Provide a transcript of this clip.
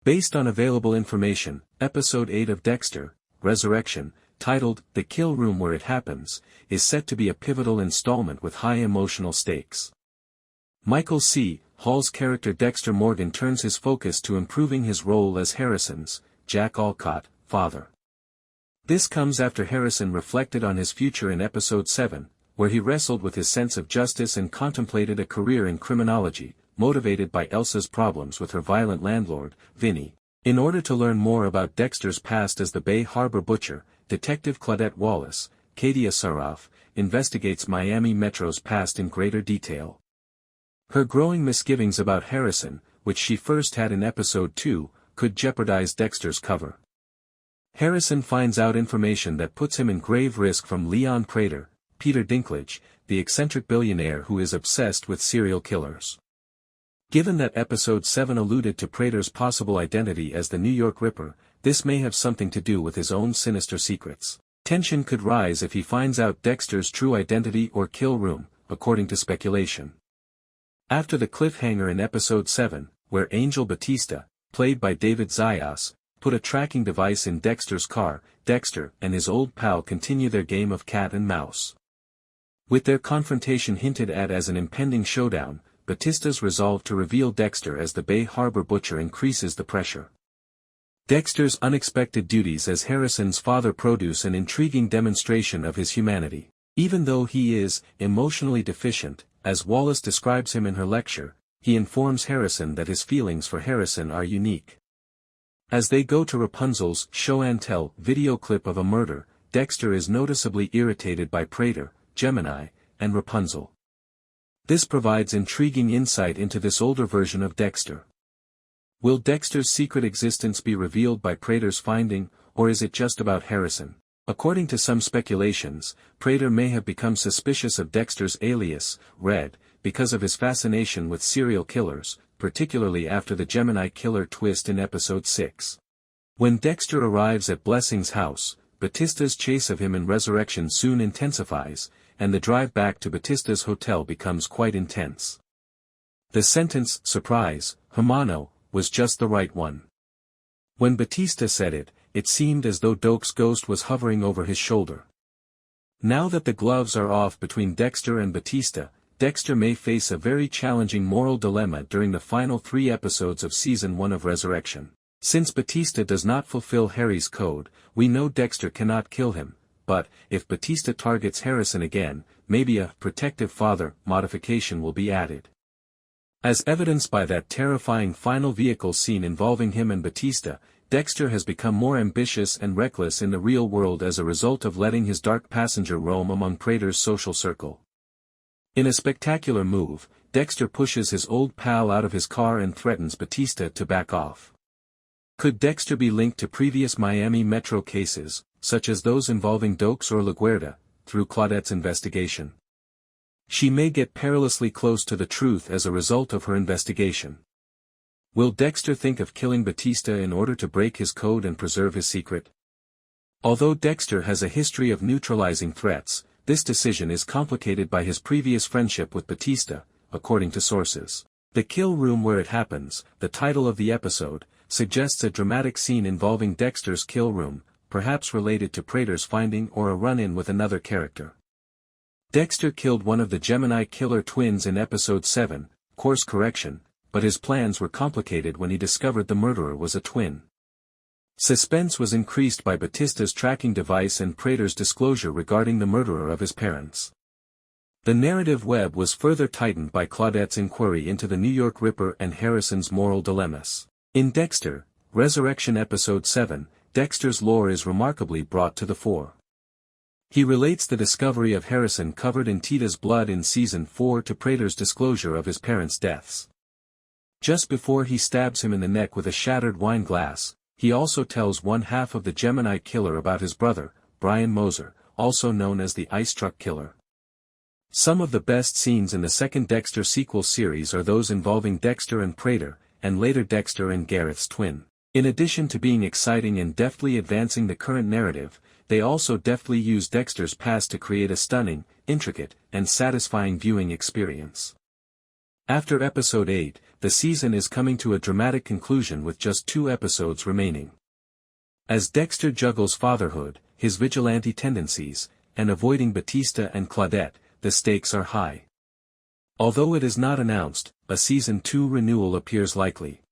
Based on available information, Episode 8 of Dexter, Resurection, titled The Kill Room Where It Happens, is set to be a pivotal installment with high emotional stakes. Michael C. Hall's character Dexter Morgan turns his focus to improving his role as Harrison's, Jack Alcott, father. This comes after Harrison reflected on his future in Episode 7, where he wrestled with his sense of justice and contemplated a career in criminology, motivated by Elsa's problems with her violent landlord, Vinny. In order to learn more about Dexter's past as the Bay Harbor butcher, Detective Claudette Wallace, Kadia Saraf, investigates Miami Metro's past in greater detail. Her growing misgivings about Harrison, which she first had in Episode 2, could jeopardize Dexter's cover. Harrison finds out information that puts him in grave risk from Leon Prater, Peter Dinklage, the eccentric billionaire who is obsessed with serial killers. Given that Episode 7 alluded to Prater's possible identity as the New York Ripper, this may have something to do with his own sinister secrets. Tension could rise if he finds out Dexter's true identity or kill room, according to speculation. After the cliffhanger in Episode 7, where Angel Batista, played by David Zayas, put a tracking device in Dexter's car, Dexter and his old pal continue their game of cat and mouse. With their confrontation hinted at as an impending showdown, Batista's resolve to reveal Dexter as the Bay Harbor butcher increases the pressure. Dexter's unexpected duties as Harrison's father produce an intriguing demonstration of his humanity. Even though he is emotionally deficient, as Wallace describes him in her lecture, he informs Harrison that his feelings for Harrison are unique. As they go to Rapunzel's show and tell video clip of a murder, Dexter is noticeably irritated by Prater, Gemini, and Rapunzel. This provides intriguing insight into this older version of Dexter. Will Dexter's secret existence be revealed by Prater's finding, or is it just about Harrison? According to some speculations, Prater may have become suspicious of Dexter's alias, Red, because of his fascination with serial killers, particularly after the Gemini killer twist in Episode 6. When Dexter arrives at Blessing's house, Batista's chase of him in Resurection soon intensifies, and the drive back to Batista's hotel becomes quite intense. The sentence, surprise, hermano, was just the right one. When Batista said it, it seemed as though Doak's ghost was hovering over his shoulder. Now that the gloves are off between Dexter and Batista, Dexter may face a very challenging moral dilemma during the final 3 episodes of Season 1 of Resurection. Since Batista does not fulfill Harry's code, we know Dexter cannot kill him. But, if Batista targets Harrison again, maybe a protective father modification will be added. As evidenced by that terrifying final vehicle scene involving him and Batista, Dexter has become more ambitious and reckless in the real world as a result of letting his dark passenger roam among Prater's social circle. In a spectacular move, Dexter pushes his old pal out of his car and threatens Batista to back off. Could Dexter be linked to previous Miami Metro cases, such as those involving Doakes or LaGuardia, through Claudette's investigation? She may get perilously close to the truth as a result of her investigation. Will Dexter think of killing Batista in order to break his code and preserve his secret? Although Dexter has a history of neutralizing threats, this decision is complicated by his previous friendship with Batista, according to sources. The Kill Room Where It Happens, the title of the episode, suggests a dramatic scene involving Dexter's kill room, perhaps related to Prater's finding or a run-in with another character. Dexter killed one of the Gemini killer twins in Episode 7, course correction, but his plans were complicated when he discovered the murderer was a twin. Suspense was increased by Batista's tracking device and Prater's disclosure regarding the murderer of his parents. The narrative web was further tightened by Claudette's inquiry into the New York Ripper and Harrison's moral dilemmas. In Dexter, Resurection Episode 7, Dexter's lore is remarkably brought to the fore. He relates the discovery of Harrison covered in Tita's blood in Season 4 to Prater's disclosure of his parents' deaths. Just before he stabs him in the neck with a shattered wine glass, he also tells one half of the Gemini killer about his brother, Brian Moser, also known as the Ice Truck Killer. Some of the best scenes in the second Dexter sequel series are those involving Dexter and Prater, and later Dexter and Gareth's twin. In addition to being exciting and deftly advancing the current narrative, they also deftly use Dexter's past to create a stunning, intricate, and satisfying viewing experience. After episode 8, the season is coming to a dramatic conclusion with just 2 episodes remaining. As Dexter juggles fatherhood, his vigilante tendencies, and avoiding Batista and Claudette, the stakes are high. Although it is not announced, a season 2 renewal appears likely.